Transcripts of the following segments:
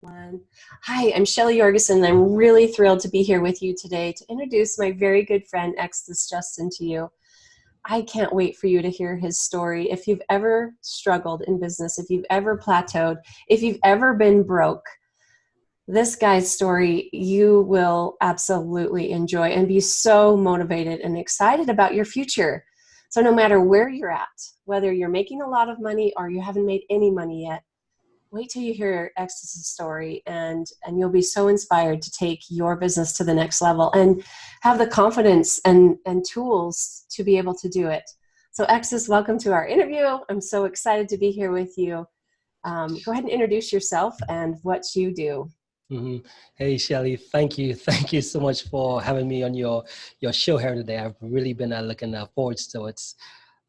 One. Hi, I'm Shelly Yorgesen, and I'm really thrilled to be here with you today to introduce my very good friend Extus Justin to you. I can't wait for you to hear his story. If you've ever struggled in business, if you've ever plateaued, if you've ever been broke, this guy's story you will absolutely enjoy and be so motivated and excited about your future. So no matter where you're at, whether you're making a lot of money or you haven't made any money yet, wait till you hear Extus' story and you'll be so inspired to take your business to the next level and have the confidence and tools to be able to do it. So Extus, welcome to our interview. I'm so excited to be here with you. Go ahead and introduce yourself and what you do. Mm-hmm. Hey, Shelly, thank you. Thank you so much for having me on your show here today. I've really been looking forward to it.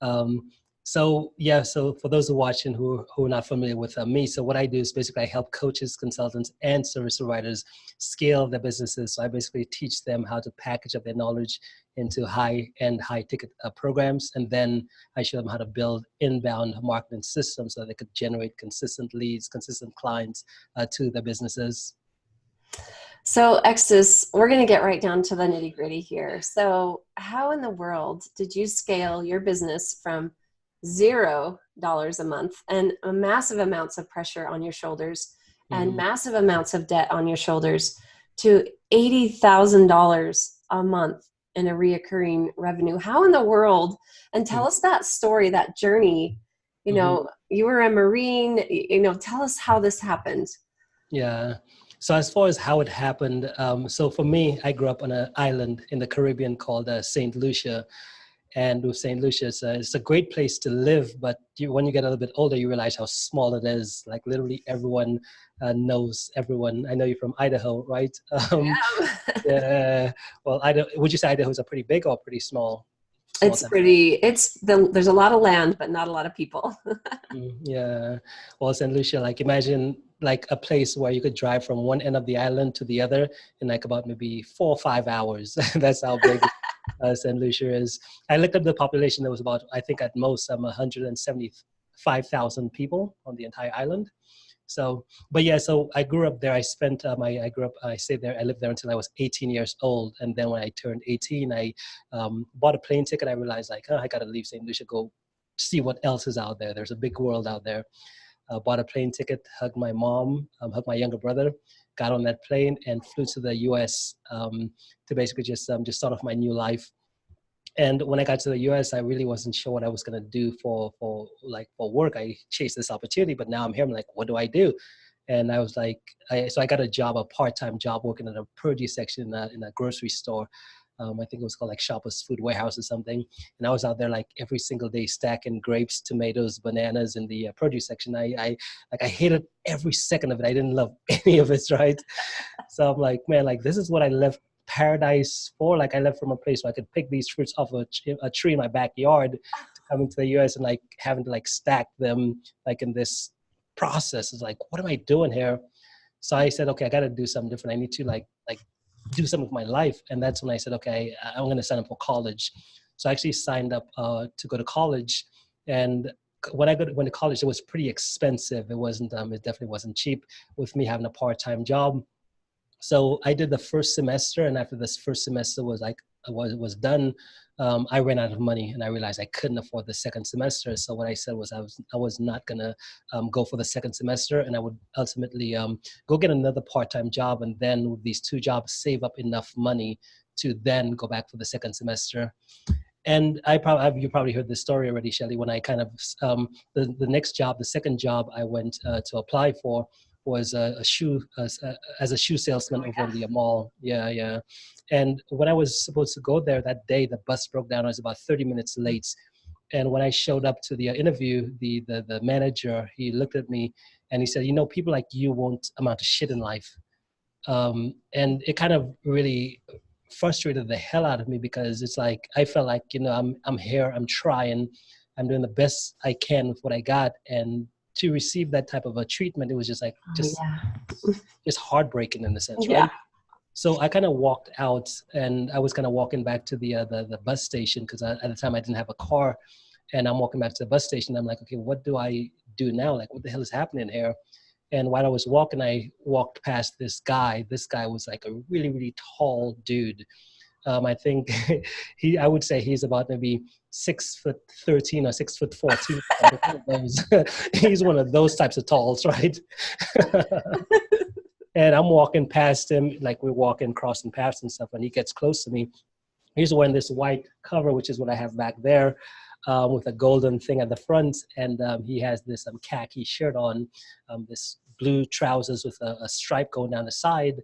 Um, so for those who are watching who are not familiar with me, so what I do is basically I help coaches, consultants, and service providers scale their businesses. So I basically teach them how to package up their knowledge into high-end, high-ticket programs, and then I show them how to build inbound marketing systems so they could generate consistent leads, consistent clients to their businesses. So Extus, we're going to get right down to the nitty gritty here. So how in the world did you scale your business from $0 a month and massive amounts of pressure on your shoulders and massive amounts of debt on your shoulders to $80,000 a month in a reoccurring revenue? How in the world? And tell us that story, that journey. You know, you were a Marine, tell us how this happened. Yeah. So as far as how it happened, so for me, I grew up on an island in the Caribbean called St. Lucia. And with St. Lucia, it's a great place to live, but when you get a little bit older, you realize how small it is. Like literally everyone knows everyone. I know you're from Idaho, right? Yeah. Well, would you say Idaho is a pretty big or pretty small? It's pretty, there's a lot of land, but not a lot of people. Yeah. Well, St. Lucia, like imagine like a place where you could drive from one end of the island to the other in like about maybe 4 or 5 hours. That's how big St. Lucia is. I looked up the population. There was about, I think at most, 175,000 people on the entire island. So, but yeah, so I grew up there. I spent I stayed there. I lived there until I was 18 years old. And then when I turned 18, I bought a plane ticket. I realized like, oh, I got to leave St. Lucia, go see what else is out there. There's a big world out there. Bought a plane ticket, hugged my mom, hugged my younger brother, got on that plane and flew to the U.S. To basically just start off my new life. And when I got to the US, I really wasn't sure what I was going to do for work. I chased this opportunity, but now I'm here. I'm like, what do I do? And I was like, so I got a part-time job working in a produce section in a grocery store. I think it was called like Shoppers Food Warehouse or something. And I was out there like every single day stacking grapes, tomatoes, bananas in the produce section. I hated every second of it. I didn't love any of it, right? So I'm like, man, like this is what I left paradise for. Like I left from a place where I could pick these fruits off a tree in my backyard to come into the US and like having to like stack them like in this process. It's like, what am I doing here? So I said, okay, I got to do something different. I need to like do something with my life. And that's when I said, okay, I'm going to sign up for college. So I actually signed up to go to college. And when I went to college, it was pretty expensive. It wasn't, it definitely wasn't cheap with me having a part-time job. So I did the first semester, and after this first semester was done, I ran out of money, and I realized I couldn't afford the second semester. So what I said was I was not gonna go for the second semester, and I would ultimately go get another part-time job, and then with these two jobs, save up enough money to then go back for the second semester. And you probably heard this story already, Shelly. When I kind of the next job, the second job I went to apply for was as a shoe salesman over in the mall. Yeah, yeah. And when I was supposed to go there that day, the bus broke down. I was about 30 minutes late. And when I showed up to the interview, the manager, he looked at me and he said, you know, people like you won't amount to shit in life. And it kind of really frustrated the hell out of me because it's like I felt like, you know, I'm here, I'm trying, I'm doing the best I can with what I got, and to receive that type of a treatment, it was just like just heartbreaking in a sense, right? So I kind of walked out, and I was kind of walking back to the bus station because at the time I didn't have a car, and I'm walking back to the bus station. I'm like, okay, what do I do now? Like, what the hell is happening here? And while I was walking, I walked past this guy. This guy was like a really, really tall dude. I think I would say he's about maybe 6'13" or 6'14". He's one of those types of talls, right? And I'm walking past him, like we're walking, crossing paths and stuff, and he gets close to me. He's wearing this white cover, which is what I have back there, with a golden thing at the front, and he has this khaki shirt on, this blue trousers with a stripe going down the side,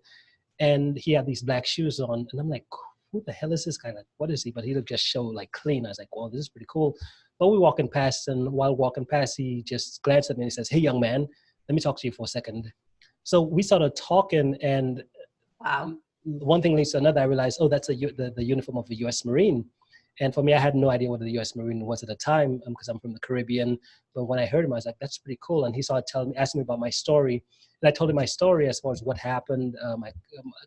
and he had these black shoes on, and I'm like, who the hell is this guy? Like, what is he? But he looked just so like clean. I was like, well, this is pretty cool. But we're walking past, and while walking past, he just glanced at me and he says, hey, young man, let me talk to you for a second. So we started talking, and Wow. one thing leads to another. I realized, oh, that's the uniform of the U.S. Marine. And for me, I had no idea what the U.S. Marine was at the time because I'm from the Caribbean. But when I heard him, I was like, that's pretty cool. And he started asking me about my story. And I told him my story as far as what happened. I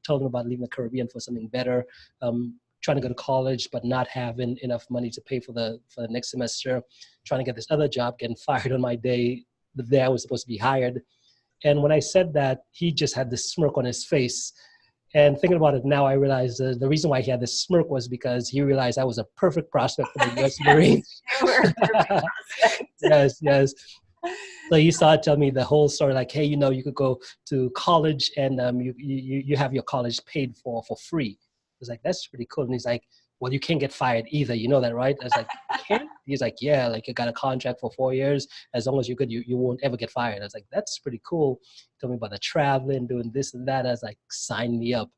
told him about leaving the Caribbean for something better, trying to go to college, but not having enough money to pay for the next semester, trying to get this other job, getting fired on my day, the day I was supposed to be hired. And when I said that, he just had this smirk on his face. And thinking about it now, I realized the reason why he had this smirk was because he realized I was a perfect prospect for the U.S. Marines. You were a perfect prospect. Yes. So he started telling me the whole story, like, hey, you could go to college and you have your college paid for free. I was like, that's pretty cool. And he's like, well, you can't get fired either. You know that, right? I was like, you can't? He's like, yeah, like you got a contract for 4 years. As long as you're good, you won't ever get fired. I was like, that's pretty cool. He told me about the traveling, doing this and that. I was like, sign me up.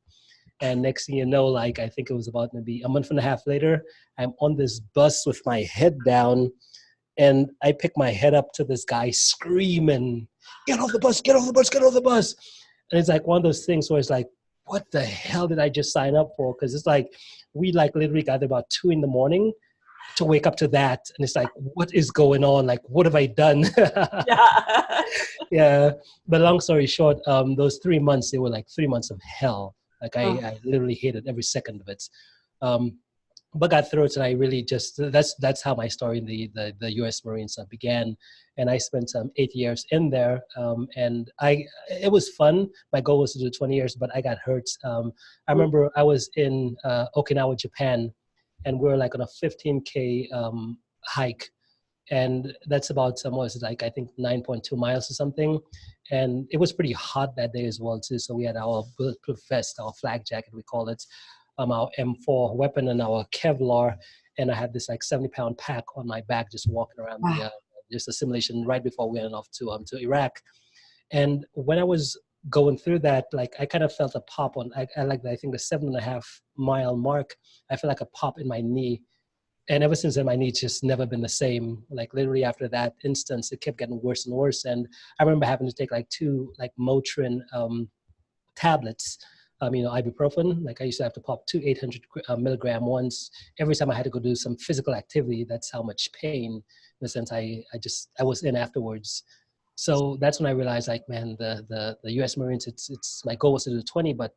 And next thing you know, like, I think it was about maybe a month and a half later, I'm on this bus with my head down, and I pick my head up to this guy screaming, get off the bus, get off the bus, get off the bus. And it's like one of those things where it's like, what the hell did I just sign up for? Because it's like, we like literally got about 2 a.m. to wake up to that. And it's like, what is going on? Like, what have I done? Yeah. Yeah. But long story short, those 3 months, they were like 3 months of hell. Like I literally hated every second of it. But got through it, and I really just, that's how my story in the U.S. Marines began. And I spent 8 years in there, and it was fun. My goal was to do 20 years, but I got hurt. I remember I was in Okinawa, Japan, and we were like on a 15K hike, and that's about what was it, like I think 9.2 miles or something. And it was pretty hot that day as well too. So we had our bulletproof vest, our flak jacket, we call it, our M4 weapon, and our Kevlar. And I had this like 70-pound pack on my back, just walking around just a simulation right before we went off to Iraq. And when I was going through that, like I kind of felt a pop on, I think the 7.5 mile mark, I felt like a pop in my knee. And ever since then, my knee's just never been the same. Like literally after that instance, it kept getting worse and worse. And I remember having to take like 2 like Motrin tablets, ibuprofen. Like I used to have to pop 2 800 milligram ones every time I had to go do some physical activity. That's how much pain, in the sense I was in afterwards. So that's when I realized, like, man, the U.S. Marines, it's my goal was to do 20, but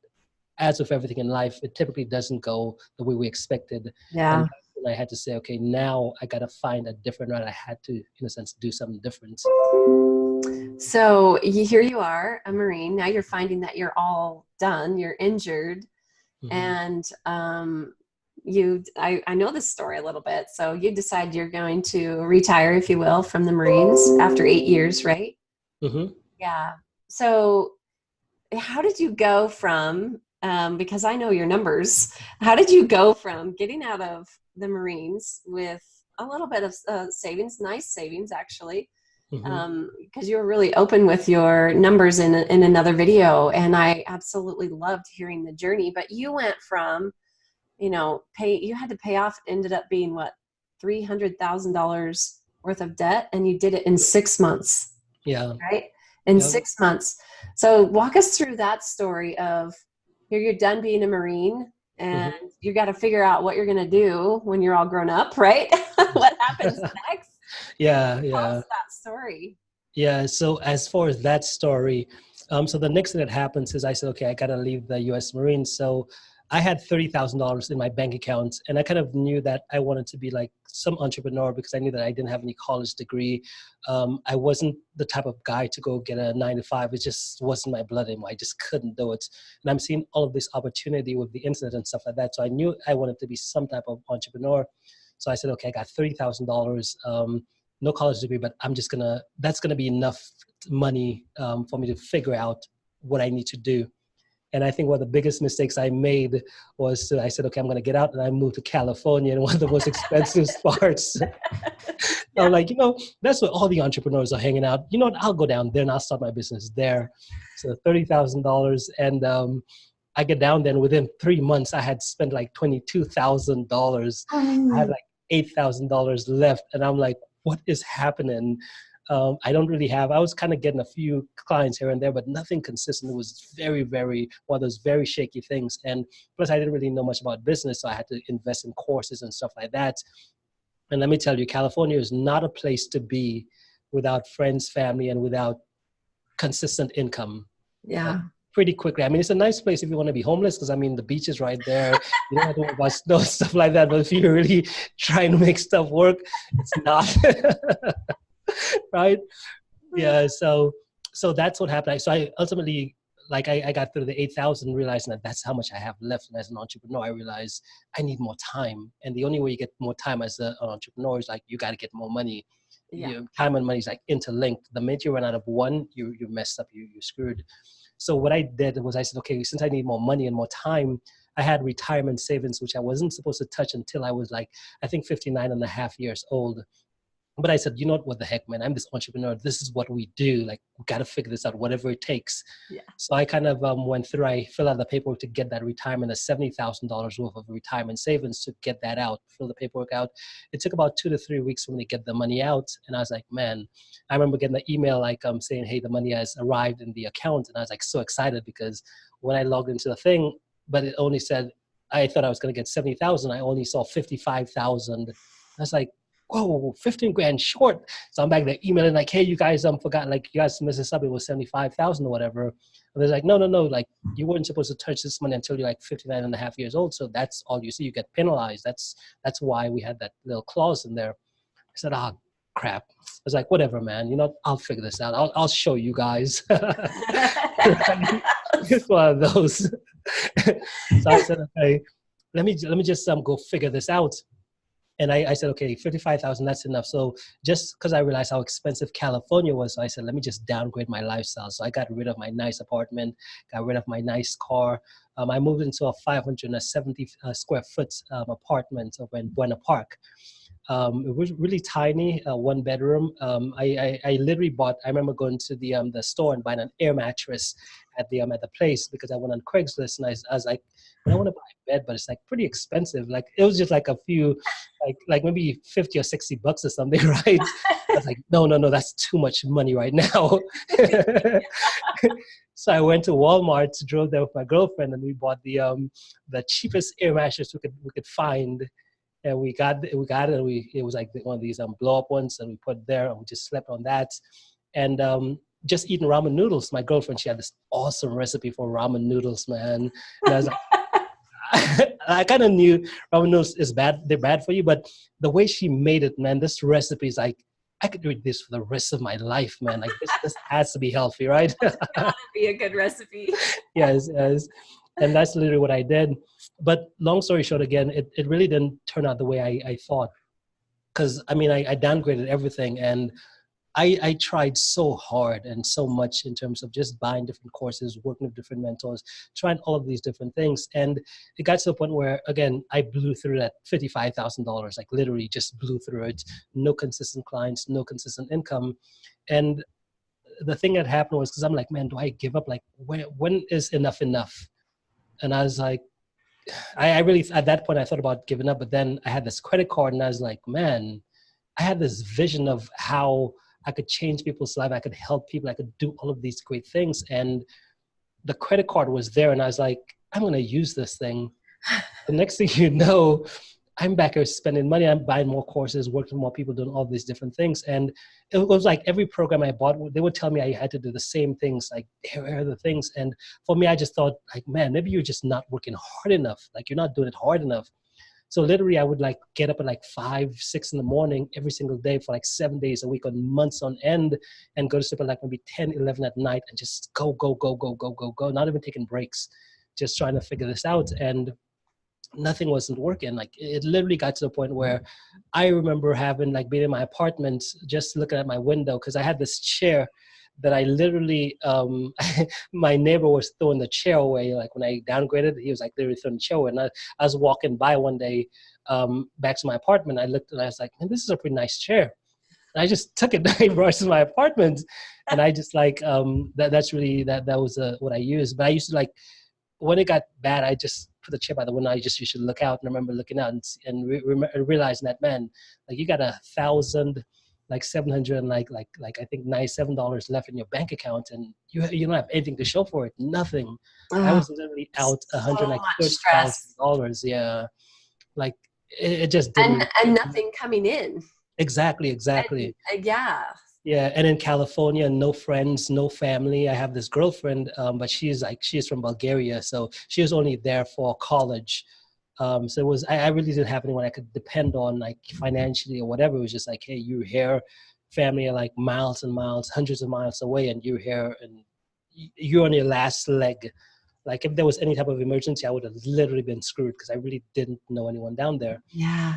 as with everything in life, it typically doesn't go the way we expected. Yeah. And I had to say, okay, now I got to find a different route. I had to, in a sense, do something different. So here you are, a Marine. Now you're finding that you're all done. You're injured. And I know this story a little bit. So you decide you're going to retire, if you will, from the Marines after 8 years, right? Yeah. So how did you go from, because I know your numbers, how did you go from getting out of the Marines with a little bit of savings, nice savings actually, because you were really open with your numbers in another video, and I absolutely loved hearing the journey. But you went from, you had to pay off, ended up being what, $300,000 worth of debt, and you did it in 6 months. Yeah. Right? In 6 months. So walk us through that story of, here you're done being a Marine, and you got to figure out what you're going to do when you're all grown up, right? What happens next? Yeah. Tell us that story. Yeah. So as far as that story, so the next thing that happens is I said, okay, I got to leave the U.S. Marines. So I had $30,000 in my bank account, and I kind of knew that I wanted to be like some entrepreneur because I knew that I didn't have any college degree. I wasn't the type of guy to go get a 9 to 5. It just wasn't my blood anymore. I just couldn't do it. And I'm seeing all of this opportunity with the internet and stuff like that. So I knew I wanted to be some type of entrepreneur. So I said, okay, I got $30,000, no college degree, but that's gonna be enough money for me to figure out what I need to do. And I think one of the biggest mistakes I made was I said, okay, I'm going to get out, and I moved to California, and one of the most expensive parts. Yeah. I'm like, that's where all the entrepreneurs are hanging out. You know what? I'll go down there and I'll start my business there. So $30,000, and I get down there, and within 3 months, I had spent like $22,000. I had like $8,000 left, and I'm like, what is happening? I don't really I was kind of getting a few clients here and there, but nothing consistent. It was very, very, one of those very shaky things. And plus I didn't really know much about business. So I had to invest in courses and stuff like that. And let me tell you, California is not a place to be without friends, family, and without consistent income. Yeah. Pretty quickly. I mean, it's a nice place if you want to be homeless, because I mean, the beach is right there. You don't have to worry about snow, stuff like that. But if you're really trying to make stuff work, it's not. Right? Yeah. So that's what happened. So I ultimately, like, I got through the 8,000, realizing that that's how much I have left. And as an entrepreneur, I realized I need more time. And the only way you get more time as an entrepreneur is like, you got to get more money. Yeah. Time and money is like interlinked. The minute you run out of one, you messed up, you're screwed. So what I did was I said, okay, since I need more money and more time, I had retirement savings, which I wasn't supposed to touch until I was like, I think 59 and a half years old. But I said, you know what the heck, man, I'm this entrepreneur. This is what we do. Like, we got to figure this out, whatever it takes. Yeah. So I kind of went through, I filled out the paperwork to get that retirement, a $70,000 worth of retirement savings to get that out, fill the paperwork out. It took about 2 to 3 weeks for me to get the money out. And I was like, man, I remember getting the email like saying, hey, the money has arrived in the account. And I was like so excited because when I logged into the thing, but it only said, I thought I was going to get 70,000. I only saw 55,000. I was like, whoa, 15 grand short. So I'm back there emailing like, hey, you guys forgot, like, you guys messed this up. It was 75,000 or whatever. And they're like, no, like, you weren't supposed to touch this money until you're like 59 and a half years old. So that's all you see. You get penalized. That's why we had that little clause in there. I said, oh, crap. I was like, whatever, man. I'll figure this out. I'll show you guys. It's one of those. So I said, okay, let me just go figure this out. And I said, okay, 55,000, that's enough. So just because I realized how expensive California was, so I said, let me just downgrade my lifestyle. So I got rid of my nice apartment, got rid of my nice car. I moved into a 570 square foot apartment over in Buena Park. It was really tiny, 1 bedroom. I literally bought, I remember going to the store and buying an air mattress at the place because I went on Craigslist, and I was like, I want to buy a bed, but it's like pretty expensive. Like, it was just like a few, like maybe 50 or 60 bucks or something, right? I was like, no, that's too much money right now. So I went to Walmart, drove there with my girlfriend, and we bought the cheapest air mattress we could find. And we got it, and it was like one of these blow up ones, and we put it there, and we just slept on that. And just eating ramen noodles. My girlfriend, she had this awesome recipe for ramen noodles, man. And I was like, I kind of knew ramen noodles is bad. They're bad for you, but the way she made it, man, this recipe is like, I could eat this for the rest of my life, man. Like, this has to be healthy, right? It's gotta be a good recipe. Yes. And that's literally what I did. But long story short, again, it really didn't turn out the way I thought. Because, I mean, I downgraded everything, and I tried so hard and so much in terms of just buying different courses, working with different mentors, trying all of these different things. And it got to a point where, again, I blew through that $55,000, like literally just blew through it. No consistent clients, no consistent income. And the thing that happened was, because I'm like, man, do I give up? Like, when is enough? And I was like, I really, at that point, I thought about giving up. But then I had this credit card, and I was like, man, I had this vision of how I could change people's life. I could help people. I could do all of these great things. And the credit card was there. And I was like, I'm going to use this thing. The next thing you know, I'm back here spending money. I'm buying more courses, working with more people, doing all these different things. And it was like every program I bought, they would tell me I had to do the same things, like here are the things. And for me, I just thought like, man, maybe you're just not working hard enough. Like you're not doing it hard enough. So literally I would like get up at like 5, 6 in the morning every single day for like 7 days a week on months on end, and go to sleep at like maybe 10, 11 at night and just go, go, go, go, go, go, go, not even taking breaks, just trying to figure this out. And nothing wasn't working. Like it literally got to the point where I remember having like being in my apartment, just looking at my window, because I had this chair that I literally, my neighbor was throwing the chair away. Like when I downgraded, he was like literally throwing the chair away. And I was walking by one day back to my apartment. I looked and I was like, man, this is a pretty nice chair. And I just took it, I brought it to my apartment, and I just like that's really that was what I used. But I used to like, when it got bad, I just put the chair by the window. I just, you should look out. And I remember looking out and realizing that, man, like you got 1,000, like 700 and like I think $97 left in your bank account, and you don't have anything to show for it. Nothing. I was literally out $130,000. Yeah, like it just didn't. And nothing coming in. Exactly. Yeah. Yeah, and in California, no friends, no family. I have this girlfriend, but she's from Bulgaria, so she was only there for college. So it was I really didn't have anyone I could depend on, like financially or whatever. It was just like, hey, you're here, family are like miles and miles, hundreds of miles away, and you're here, and you're on your last leg. Like if there was any type of emergency, I would have literally been screwed because I really didn't know anyone down there. Yeah.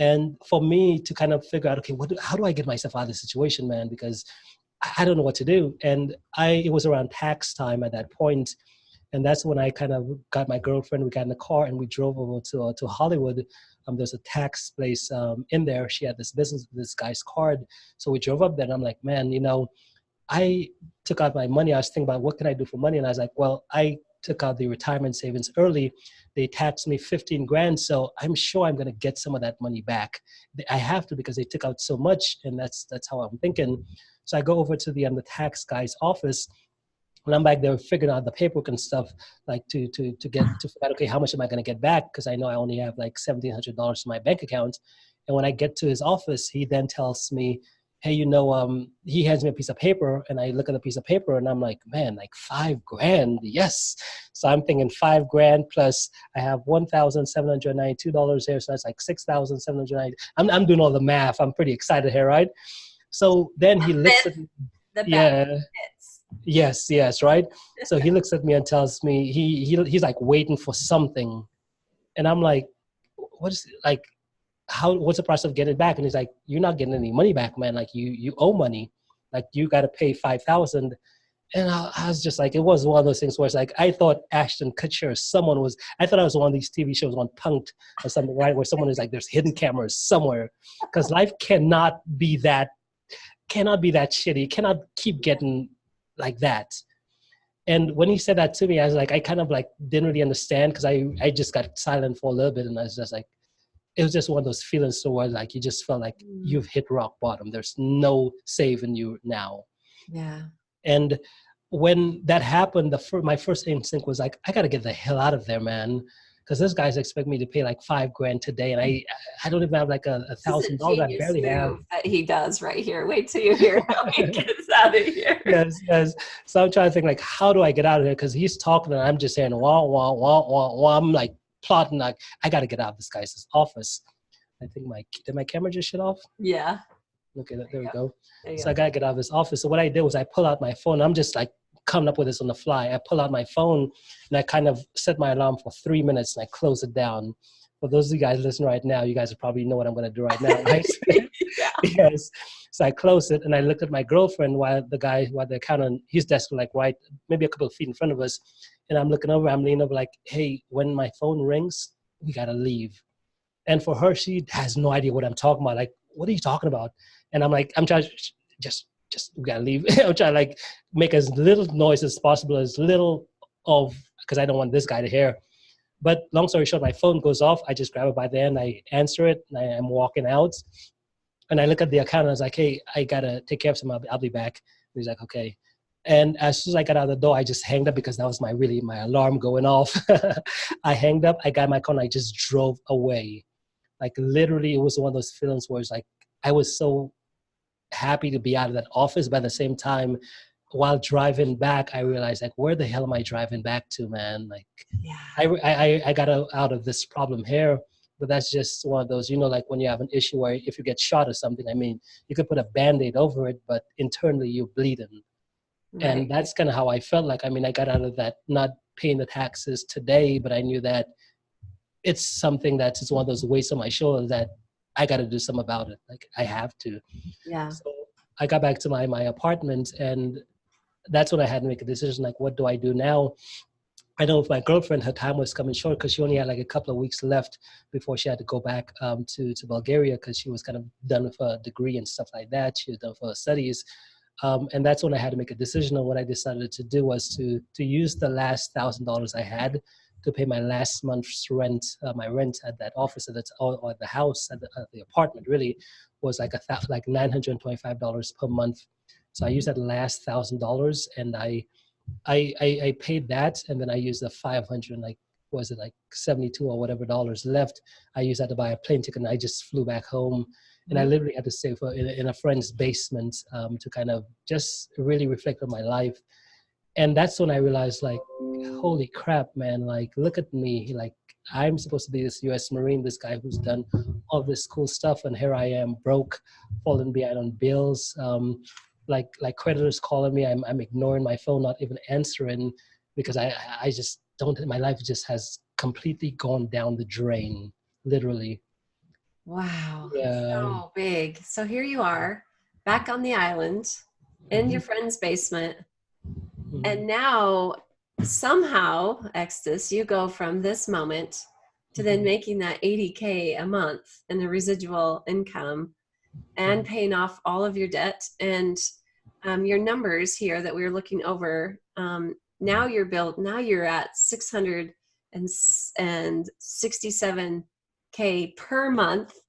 And for me to kind of figure out, okay, how do I get myself out of this situation, man? Because I don't know what to do. And it was around tax time at that point, and that's when I kind of got my girlfriend. We got in the car and we drove over to Hollywood. There's a tax place in there. She had this guy's card, so we drove up there. And I'm like, man, I took out my money. I was thinking about what can I do for money, and I was like, well, I took out the retirement savings early. They taxed me 15 grand. So I'm sure I'm going to get some of that money back. I have to, because they took out so much, and that's how I'm thinking. So I go over to the tax guy's office, and I'm back there figuring out the paperwork and stuff, like to figure out, okay, how much am I going to get back? Because I know I only have like $1,700 in my bank account. And when I get to his office, he then tells me, hey, he hands me a piece of paper, and I look at the piece of paper and I'm like, man, like $5,000. Yes. So I'm thinking $5,000 plus I have $1,792 here. So that's like $6,790. I'm doing all the math. I'm pretty excited here, right? So then he looks at me. Yeah. Yes, right. So he looks at me and tells me he's like waiting for something. And I'm like, what is like, what's the process of getting it back? And he's like, you're not getting any money back, man. Like you owe money. Like you got to pay 5,000. And I was just like, it was one of those things where it's like, I thought Ashton Kutcher, I thought I was one of these TV shows on Punk'd or something, right? Where someone is like, there's hidden cameras somewhere, because life cannot be that shitty. It cannot keep getting like that. And when he said that to me, I was like, I kind of like didn't really understand, because I just got silent for a little bit, and I was just like, it was just one of those feelings where like you just felt like you've hit rock bottom. There's no saving you now. Yeah. And when that happened, my first instinct was like, I got to get the hell out of there, man. Because this guy's expect me to pay like $5,000 today, and I don't even have like $1,000. I barely have. That he does right here. Wait till you hear how he gets out of here. Yes. So I'm trying to think like, how do I get out of here? Because he's talking and I'm just saying wah wah wah wah wah. I'm like plotting like, I got to get out of this guy's office. I think did my camera just shut off? Yeah. Okay, there we go. So I got to get out of his office. So what I did was I pull out my phone. I'm just like coming up with this on the fly. I pull out my phone and I kind of set my alarm for 3 minutes and I close it down. For those of you guys listening right now, you guys probably know what I'm going to do right now, right? Yes. So I close it and I looked at my girlfriend while the accountant, his desk was like right, maybe a couple of feet in front of us. And I'm leaning over like, hey, when my phone rings, we got to leave. And for her, she has no idea what I'm talking about. Like, what are you talking about? And I'm like, I'm trying to just we got to leave. I'm trying to like make as little noise as possible, because I don't want this guy to hear. But long story short, my phone goes off. I just grab it by the end. I answer it. And I'm walking out. And I look at the account and I was like, hey, I got to take care of something. I'll be back. And he's like, okay. And as soon as I got out of the door, I just hanged up, because that was my alarm going off. I hanged up. I got my car and I just drove away. Like literally, it was one of those feelings where it's like I was so happy to be out of that office, but at the same time, while driving back, I realized like, where the hell am I driving back to, man? Like, Yeah. I got out of this problem here, but that's just one of those, like when you have an issue where if you get shot or something, I mean, you could put a Band-Aid over it, but internally you're bleeding. And Right. that's kind of how I felt like. I mean, I got out of that not paying the taxes today, but I knew that it's something that is one of those weights on my shoulders that I got to do something about it. Like I have to. Yeah. So I got back to my apartment, and that's when I had to make a decision. Like, what do I do now? I know with my girlfriend, her time was coming short because she only had like a couple of weeks left before she had to go back to Bulgaria because she was kind of done with her degree and stuff like that. She was done for her studies. And that's when I had to make a decision. And what I decided to do was to use the last $1,000 I had to pay my last month's rent. My rent at that office, or the house, at the apartment, really was like like $925 per month. So I used that last $1,000, and I paid that, and then I used the 500, like, was it like 72 or whatever dollars left? I used that to buy a plane ticket, and I just flew back home. And I Mhm. literally had to stay in a friend's basement to kind of just really reflect on my life. And that's when I realized, like, holy crap, man! Like, look at me. Like, I'm supposed to be this U.S. Marine, this guy who's done all this cool stuff, and here I am, broke, falling behind on bills. Like creditors calling me, I'm ignoring my phone, not even answering, because I just don't. My life just has completely gone down the drain, literally. Wow. Yeah. So big. So here you are, back on the island in Mhm. your friend's basement. Mhm. And now somehow, Extus, you go from this moment to then Mhm. making that 80K a month in the residual income and Mhm. paying off all of your debt. And your numbers here that we were looking over, now you're at 667K per month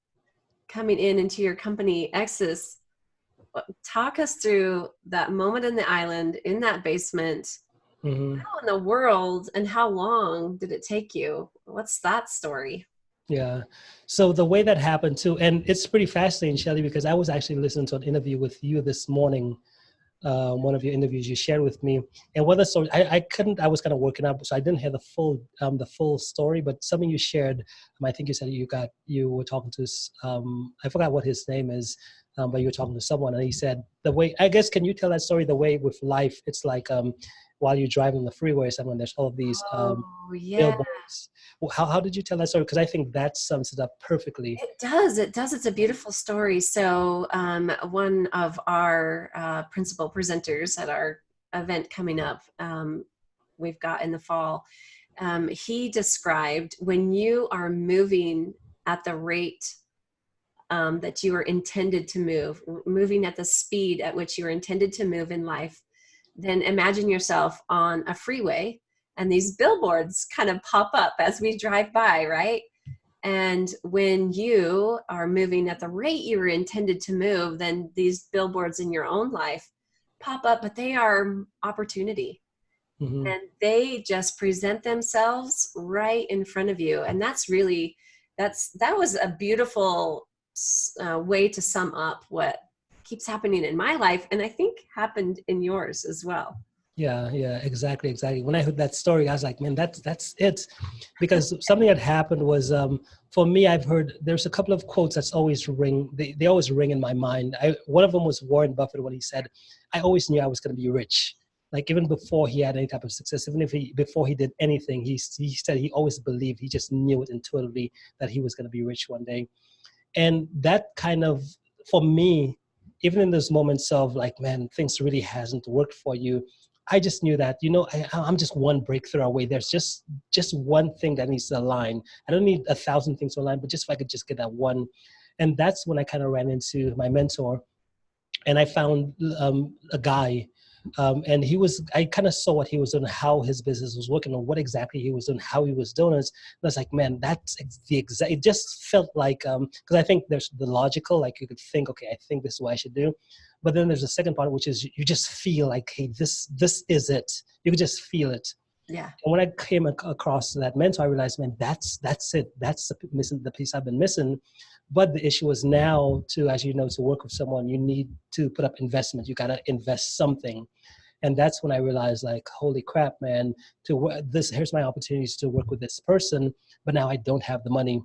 coming in into your company, Exus. Talk us through that moment in the island in that basement. Mhm. How in the world and how long did it take you? What's that story? Yeah. So the way that happened too, and it's pretty fascinating, Shelly, because I was actually listening to an interview with you this morning, one of your interviews you shared with me. And what the story, I couldn't, I was kind of working out, so I didn't hear the full story, but something you shared, I think you said you were talking to, I forgot what his name is, but you were talking to someone, and he said the way, I guess, can you tell that story? The way with life, it's like, while you're driving the freeway or something, there's all of these Oh, yeah. billboards. Well, how did you tell that story? Because I think that sums it up perfectly. It does. It does. It's a beautiful story. So, one of our principal presenters at our event coming up, we've got in the fall, he described when you are moving at the rate that you are intended to move, moving at the speed at which you are intended to move in life, then imagine yourself on a freeway and these billboards kind of pop up as we drive by, right? And when you are moving at the rate you were intended to move, then these billboards in your own life pop up, but they are opportunity. Hmm. And they just present themselves right in front of you. And that was a beautiful way to sum up what keeps happening in my life. And I think happened in yours as well. Yeah, yeah, exactly, exactly. When I heard that story, I was like, man, that's it. Because something that happened was, for me, I've heard there's a couple of quotes that's always ring. They always ring in my mind. One of them was Warren Buffett when he said, "I always knew I was going to be rich." Like even before he had any type of success, even if before he did anything, he said he always believed, he just knew it intuitively that he was going to be rich one day. And that kind of, for me, even in those moments of like, man, things really hasn't worked for you, I just knew that, I'm just one breakthrough away. There's just one thing that needs to align. I don't need 1,000 things to align, but just if I could just get that one. And that's when I kind of ran into my mentor, and I found a guy, and I kind of saw what he was doing, how his business was working, and what exactly he was doing, how he was doing it. And I was like, man, that's the exact. It just felt like, because I think there's the logical, like you could think, okay, I think this is what I should do, but then there's the second part, which is you just feel like, hey, this is it. You could just feel it. Yeah. And when I came across that mentor, I realized, man, that's it. That's the piece I've been missing. But the issue is now to, as you know, to work with someone, you need to put up investment. You got to invest something. And that's when I realized, like, holy crap, man, here's my opportunities to work with this person, but now I don't have the money.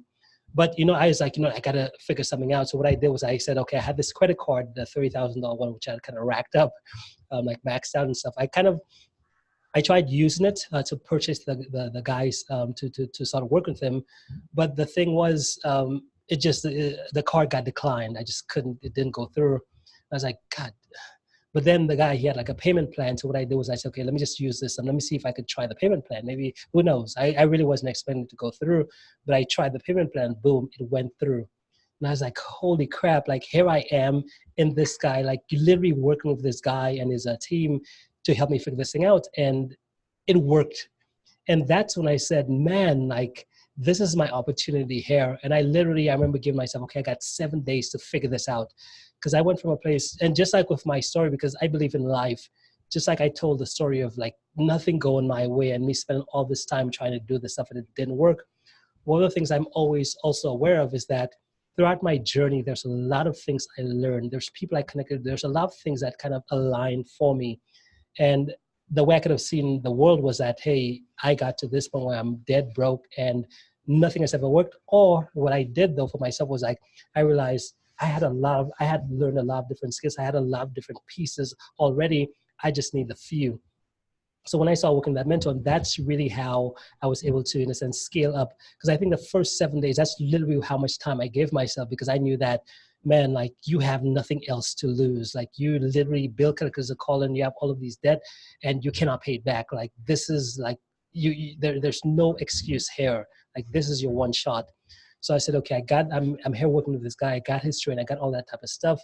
But, I was like, I got to figure something out. So what I did was I said, okay, I had this credit card, the $30,000 one, which I kind of racked up, like maxed out and stuff. I tried using it to purchase the guys to sort of work with them. But the thing was, the card got declined. It didn't go through. I was like, God. But then the guy, he had like a payment plan. So what I did was I said, okay, let me just use this and let me see if I could try the payment plan. Maybe, who knows? I really wasn't expecting it to go through, but I tried the payment plan, boom, it went through. And I was like, holy crap, like here I am in this guy, like literally working with this guy and his team to help me figure this thing out. And it worked. And that's when I said, man, like, this is my opportunity here. And I remember giving myself, okay, I got 7 days to figure this out. Because I went from a place, and just like with my story, because I believe in life, just like I told the story of like nothing going my way and me spending all this time trying to do this stuff and it didn't work. One of the things I'm always also aware of is that throughout my journey, there's a lot of things I learned. There's people I connected. There's a lot of things that kind of aligned for me. And the way I could have seen the world was that, hey, I got to this point where I'm dead broke and nothing has ever worked. Or what I did though for myself was like, I realized I had learned a lot of different skills. I had a lot of different pieces already. I just need a few. So when I started working that mentor, that's really how I was able to, in a sense, scale up. Because I think the first 7 days, that's literally how much time I gave myself, because I knew that, man, like you have nothing else to lose. Like you literally, bill collectors are calling, you have all of these debt and you cannot pay it back. Like this is like, there's no excuse here. Like this is your one shot. So I said, okay, I'm here working with this guy. I got his train. I got all that type of stuff.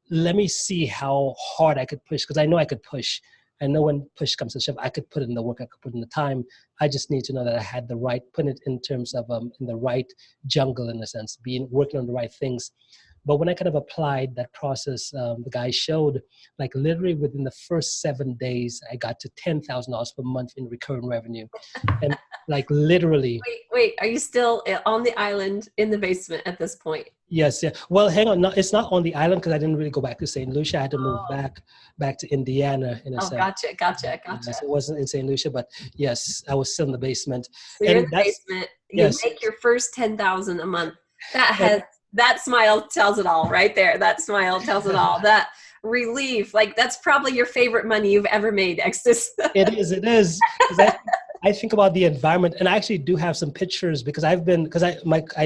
Let me see how hard I could push, because I know I could push. I know when push comes to shove, I could put in the work, I could put in the time. I just need to know that I had the right, put it in terms of in the right jungle, in a sense, working on the right things. But when I kind of applied that process, the guy showed, like literally within the first 7 days, I got to $10,000 per month in recurring revenue. And like literally. Wait, are you still on the island in the basement at this point? Yes, yeah. Well, hang on. No, it's not on the island because I didn't really go back to St. Lucia. I had to move back to Indiana in a sense. Gotcha. Yes, it wasn't in St. Lucia, but yes, I was still in the basement. So you're in the basement. You make your first 10,000 a month. That smile tells it all right there. That smile tells it all. That relief, like that's probably your favorite money you've ever made, Extus. It is. I think about the environment, and I actually do have some pictures because I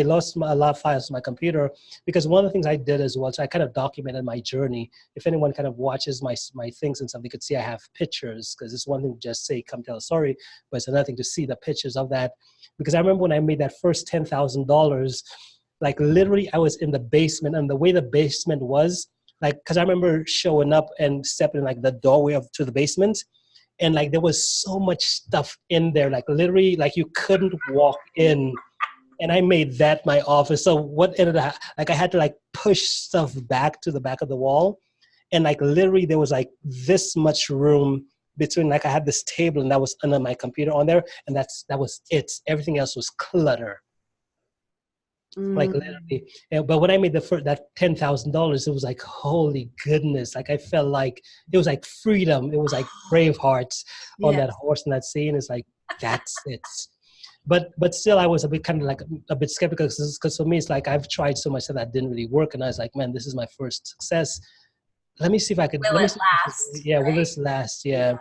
lost a lot of files on my computer, because one of the things I did as well, so I kind of documented my journey. If anyone kind of watches my things and stuff, they could see I have pictures, because it's one thing to just say, come tell a story, but it's another thing to see the pictures of that. Because I remember when I made that first $10,000, like literally I was in the basement, and the way the basement was, like, because I remember showing up and stepping in like the doorway to the basement, and like there was so much stuff in there, like literally like you couldn't walk in. And I made that my office. So what ended up, like I had to like push stuff back to the back of the wall, and like literally there was like this much room between, like I had this table and that was under my computer on there, and that was it. Everything else was clutter. Like literally. But when I made that $10,000, it was like, holy goodness. Like I felt like it was like freedom. It was like Braveheart on that horse in that scene. It's like, that's it. But still I was a bit kind of like a bit skeptical, because for me, it's like I've tried so much that didn't really work. And I was like, man, this is my first success. Let me see if I could. Will it last? Yeah, right? Will this last? Yeah.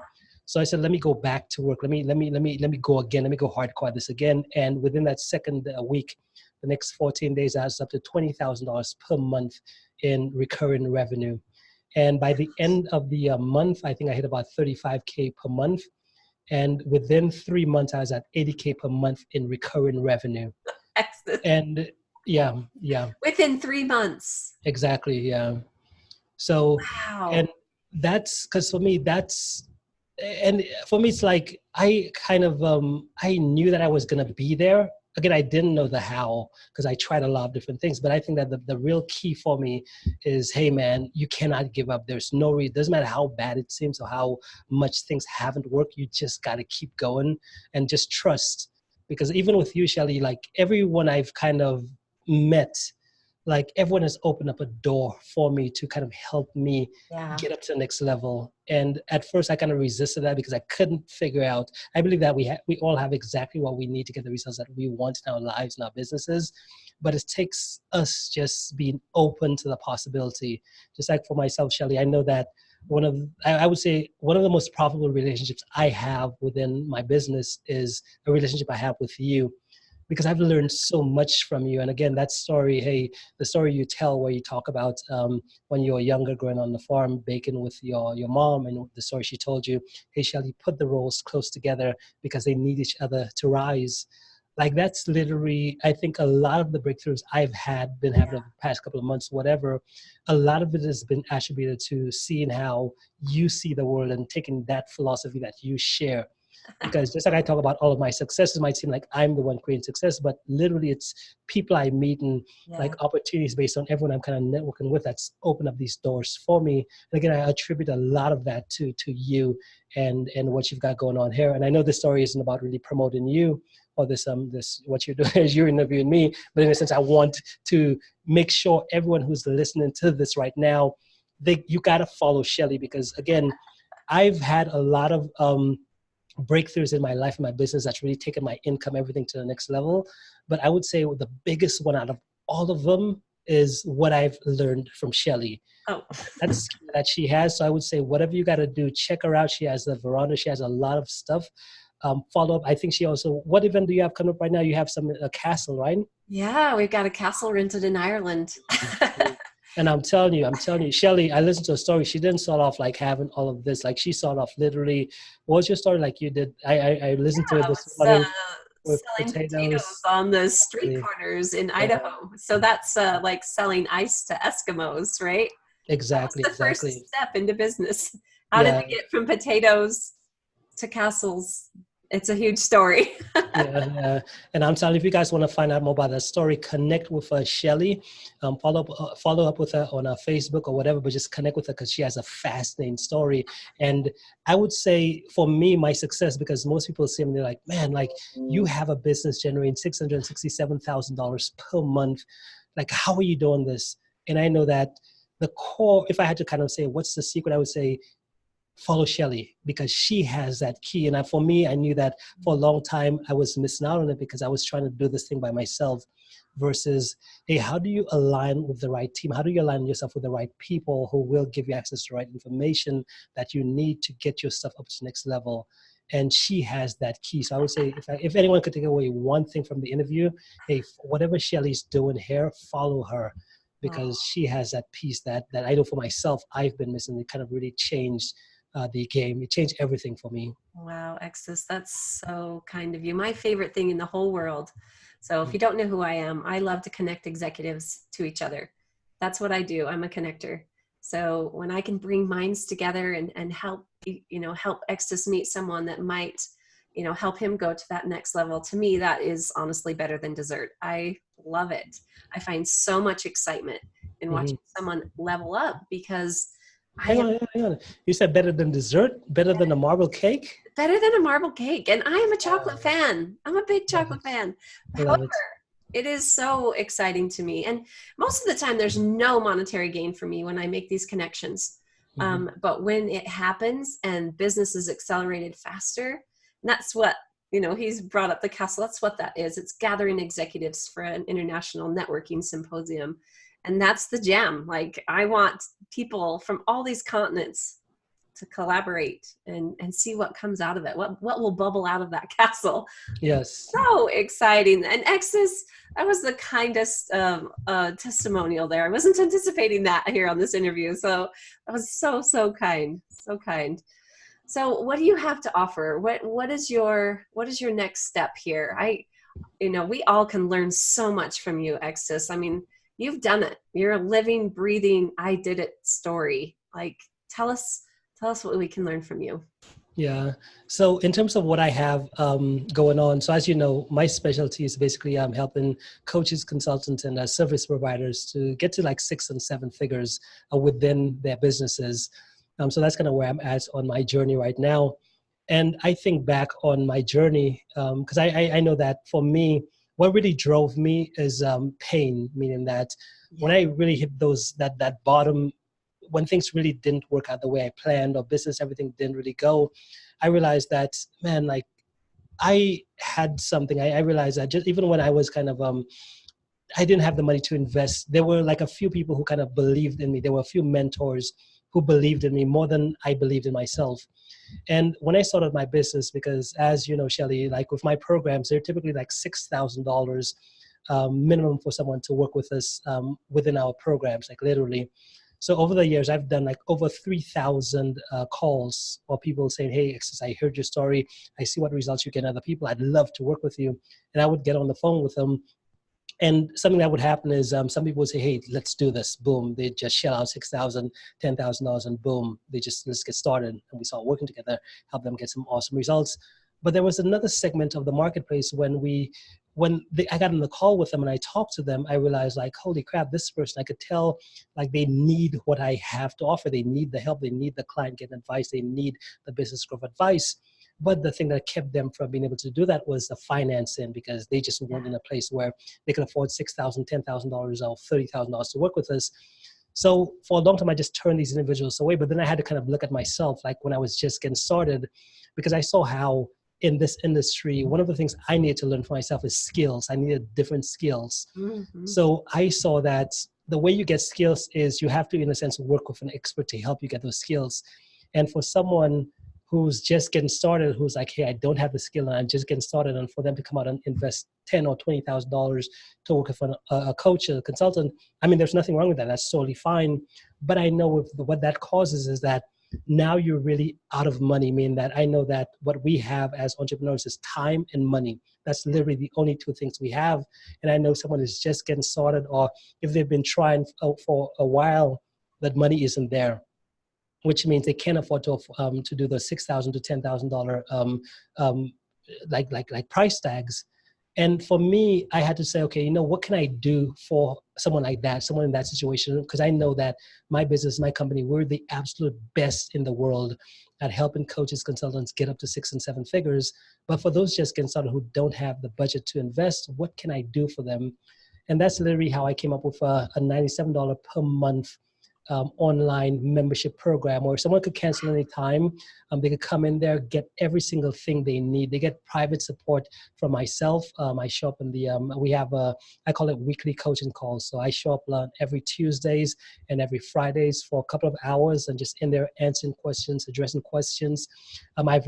So I said, let me go back to work. Let me go again. Let me go hardcore at this again. And within that second week, the next 14 days, I was up to $20,000 per month in recurring revenue. And by the end of the month, I think I hit about 35K per month. And within 3 months, I was at 80K per month in recurring revenue. Excellent. And yeah. Within 3 months. Exactly, yeah. So, wow. And that's, because for me, and for me, it's like, I kind of, I knew that I was going to be there, again, I didn't know the how because I tried a lot of different things. But I think that the real key for me is, hey, man, you cannot give up. There's no reason. Doesn't matter how bad it seems or how much things haven't worked. You just got to keep going and just trust. Because even with you, Shelly, like everyone I've kind of met, like everyone has opened up a door for me to kind of help me Yeah. get up to the next level. And at first I kind of resisted that because I couldn't figure out, I believe that we all have exactly what we need to get the results that we want in our lives and our businesses. But it takes us just being open to the possibility. Just like for myself, Shelly, I know that I would say one of the most profitable relationships I have within my business is a relationship I have with you, because I've learned so much from you. And again, that story, hey, the story you tell where you talk about when you were younger, growing on the farm, baking with your mom, and the story she told you, hey, Shelly, put the roles close together because they need each other to rise. Like that's literally, I think a lot of the breakthroughs I've been having over the past couple of months, whatever, a lot of it has been attributed to seeing how you see the world and taking that philosophy that you share. Because just like I talk about all of my successes might seem like I'm the one creating success, but literally it's people I meet and Yeah. like opportunities based on everyone I'm kind of networking with that's opened up these doors for me. And again, I attribute a lot of that to you and what you've got going on here. And I know this story isn't about really promoting you or this what you're doing is you're interviewing me, but in a sense I want to make sure everyone who's listening to this right now, you gotta follow Shelly, because again, I've had a lot of breakthroughs in my life and my business that's really taken my income, everything to the next level. But I would say the biggest one out of all of them is what I've learned from Shelly. Oh. That skill that she has. So I would say whatever you got to do, check her out. She has the veranda. She has a lot of stuff. Follow up. I think she also, what event do you have coming up right now? You have a castle, right? Yeah, we've got a castle rented in Ireland. And I'm telling you, Shelly, I listened to a story. She didn't start off like having all of this. Like she started off literally, what was your story like you did? I listened to it I this was morning with selling potatoes potatoes. on the street Exactly. corners in Yeah, Idaho. So that's like selling ice to Eskimos, right? That was exactly, the first exactly. step into business. How did Yeah, we get from potatoes to castles? It's a huge story. yeah. And I'm telling you, if you guys want to find out more about that story, connect with Shelly. Follow up with her on Facebook or whatever, but just connect with her because she has a fascinating story. And I would say for me, my success, because most people see me, they're like, man, like you have a business generating $667,000 per month. Like, how are you doing this? And I know that the core, if I had to kind of say, what's the secret, I would say follow Shelly, because she has that key. And for me, I knew that for a long time I was missing out on it because I was trying to do this thing by myself versus, hey, how do you align with the right team? How do you align yourself with the right people who will give you access to the right information that you need to get your stuff up to the next level? And she has that key. So I would say if anyone could take away one thing from the interview, hey, whatever Shelly's doing here, follow her, Oh, because she has that piece that I know for myself I've been missing. It kind of really changed the game. It changed everything for me. wow, Extus, that's so kind of you. My favorite thing in the whole world. So if you don't know who I am, I love to connect executives to each other. That's what I do. I'm a connector. So when I can bring minds together and help, help Extus meet someone that might, help him go to that next level, to me, that is honestly better than dessert. I love it. I find so much excitement in Hmm. watching someone level up because I Hang am on, hang on. You said better than dessert, better than a marble cake. better than a marble cake. And I am a chocolate Wow, fan. I'm a big love chocolate it, fan. love However, it. it is so exciting to me. And most of the time, there's no monetary gain for me when I make these connections. Hmm. But when it happens and business is accelerated faster, that's what, he's brought up the castle. That's what that is. It's gathering executives for an international networking symposium. And that's the gem. Like, I want people from all these continents to collaborate and see what comes out of it. What will bubble out of that castle? Yes. So exciting. And Exus, that was the kindest testimonial there. I wasn't anticipating that here on this interview. So that was so, so kind. So kind. So what do you have to offer? What is your next step here? We all can learn so much from you, Extus. I mean, you've done it. You're a living, breathing, I did it story. Like, tell us what we can learn from you. Yeah. So in terms of what I have going on, so as you know, my specialty is basically helping coaches, consultants, and service providers to get to like 6 and 7 figures within their businesses. So that's kind of where I'm at on my journey right now. And I think back on my journey because I know that for me, what really drove me is pain, meaning that when Yeah. I really hit that bottom, when things really didn't work out the way I planned, or business, everything didn't really go, I realized that, man, like I had something. I realized that just even when I was kind of I didn't have the money to invest, there were like a few people who kind of believed in me. There were a few mentors who believed in me more than I believed in myself. And when I started my business, because as you know, Shelly, like with my programs, they're typically like $6,000 minimum for someone to work with us within our programs, like literally. So over the years, I've done like over 3,000 calls or people saying, "Hey, Extus, I heard your story. I see what results you get in other people. I'd love to work with you." And I would get on the phone with them, and something that would happen is some people would say, "Hey, let's do this." Boom, they just shell out $6,000, $10,000, and boom, they just, let's get started. And we started working together, help them get some awesome results. But there was another segment of the marketplace I got on the call with them and I talked to them, I realized like, holy crap, this person, I could tell like they need what I have to offer. They need the help. They need the client getting advice. They need the business growth advice. But the thing that kept them from being able to do that was the financing, because they just weren't in a place where they could afford $6,000, $10,000, or $30,000 to work with us. So for a long time, I just turned these individuals away. But then I had to kind of look at myself, like when I was just getting started, because I saw how in this industry, one of the things I needed to learn for myself is skills. I needed different skills. Hmm. So I saw that the way you get skills is you have to, in a sense, work with an expert to help you get those skills. And for someone who's just getting started, who's like, "Hey, I don't have the skill and I'm just getting started," and for them to come out and invest $10,000 or $20,000 to work with a coach, a consultant, I mean, there's nothing wrong with that. That's totally fine. But I know what that causes is that now you're really out of money, meaning that I know that what we have as entrepreneurs is time and money. That's literally the only two things we have. And I know someone is just getting started, or if they've been trying for a while, that money isn't there, which means they can't afford to do the $6,000 to $10,000 um, like price tags. And for me, I had to say, okay, what can I do for someone like that, someone in that situation? Because I know that my business, my company, we're the absolute best in the world at helping coaches, consultants get up to 6 and 7 figures. But for those just getting started who don't have the budget to invest, what can I do for them? And that's literally how I came up with a $97 per month online membership program where someone could cancel any time. They could come in there, get every single thing they need. They get private support from myself. I show up in we have I call it weekly coaching calls. So I show up every Tuesdays and every Fridays for a couple of hours and just in there answering questions, addressing questions. I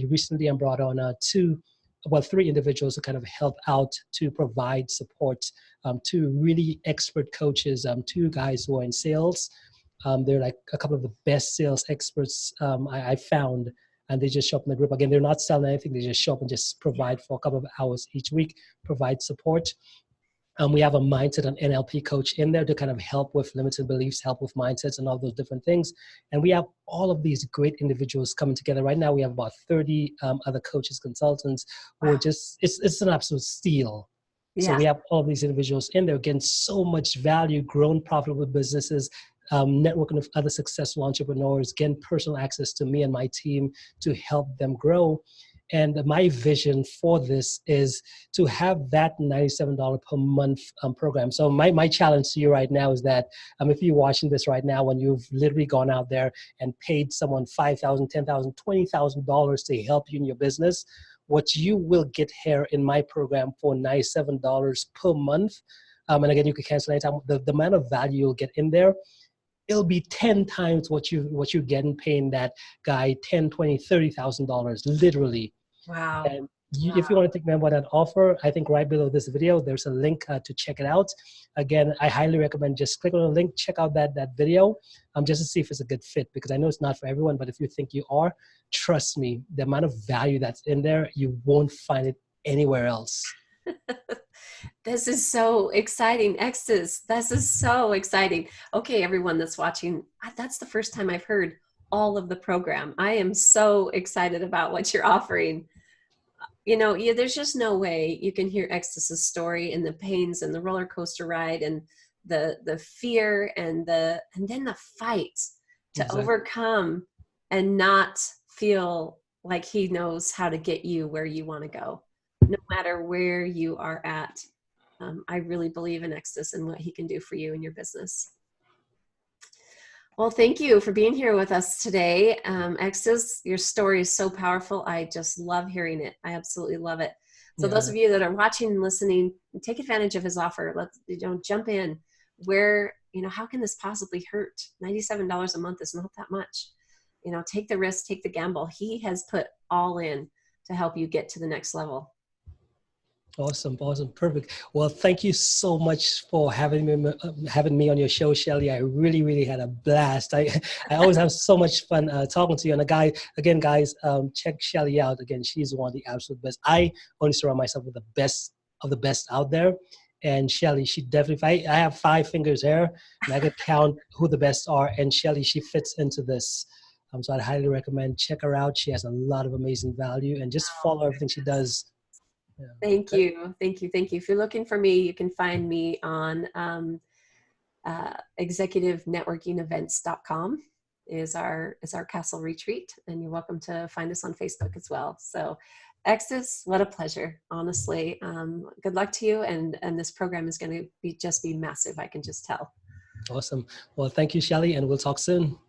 recently brought on three individuals to kind of help out to provide support, two really expert coaches, two guys who are in sales. They're like a couple of the best sales experts I found, and they just show up in the group. Again, they're not selling anything. They just show up and just provide for a couple of hours each week, provide support. We have a mindset and NLP coach in there to kind of help with limited beliefs, help with mindsets and all those different things. And we have all of these great individuals coming together. Right now, we have about 30 other coaches, consultants who are Wow. just, it's an absolute steal. So Yeah. we have all these individuals in there getting so much value, growing profitable businesses, networking with other successful entrepreneurs, getting personal access to me and my team to help them grow. And my vision for this is to have that $97 per month program. So my challenge to you right now is that if you're watching this right now and you've literally gone out there and paid someone $5,000, $10,000, $20,000 to help you in your business, what you will get here in my program for $97 per month, and again, you can cancel anytime, the amount of value you'll get in there, it'll be 10 times what you're getting paying that guy 10, 20, $30,000 literally. Wow. And if you Wow. want to take member that offer, I think right below this video, there's a link to check it out. Again, I highly recommend just click on the link, check out that video, just to see if it's a good fit, because I know it's not for everyone, but if you think you are, trust me, the amount of value that's in there, you won't find it anywhere else. This is so exciting. Extus, this is so exciting. Okay, everyone that's watching, that's the first time I've heard all of the program. I am so excited about what you're offering. You know, yeah, there's just no way you can hear Extus's story and the pains and the roller coaster ride and the fear and then the fight to Exactly. overcome and not feel like he knows how to get you where you want to go, no matter where you are at. I really believe in Extus and what he can do for you and your business. Well, thank you for being here with us today. Extus, your story is so powerful. I just love hearing it. I absolutely love it. So those Yeah. of you that are watching and listening, take advantage of his offer. Let's, jump in. Where, how can this possibly hurt? $97 a month is not that much. Take the risk, take the gamble. He has put all in to help you get to the next level. Awesome, awesome, perfect. Well, thank you so much for having me on your show, Shelly. I really, really had a blast. I always have so much fun talking to you. And guys, check Shelly out. Again, she's one of the absolute best. I only surround myself with the best of the best out there. And Shelly, she definitely. I have 5 fingers here, and I could count who the best are. And Shelly, she fits into this. So I'd highly recommend check her out. She has a lot of amazing value, and just follow everything she does. Thank Yeah. you. Thank you. Thank you. If you're looking for me, you can find me on executivenetworkingevents.com is our castle retreat. And you're welcome to find us on Facebook as well. So Extus, what a pleasure, honestly. Good luck to you. And this program is going to just be massive. I can just tell. Awesome. Well, thank you, Shelly, and we'll talk soon.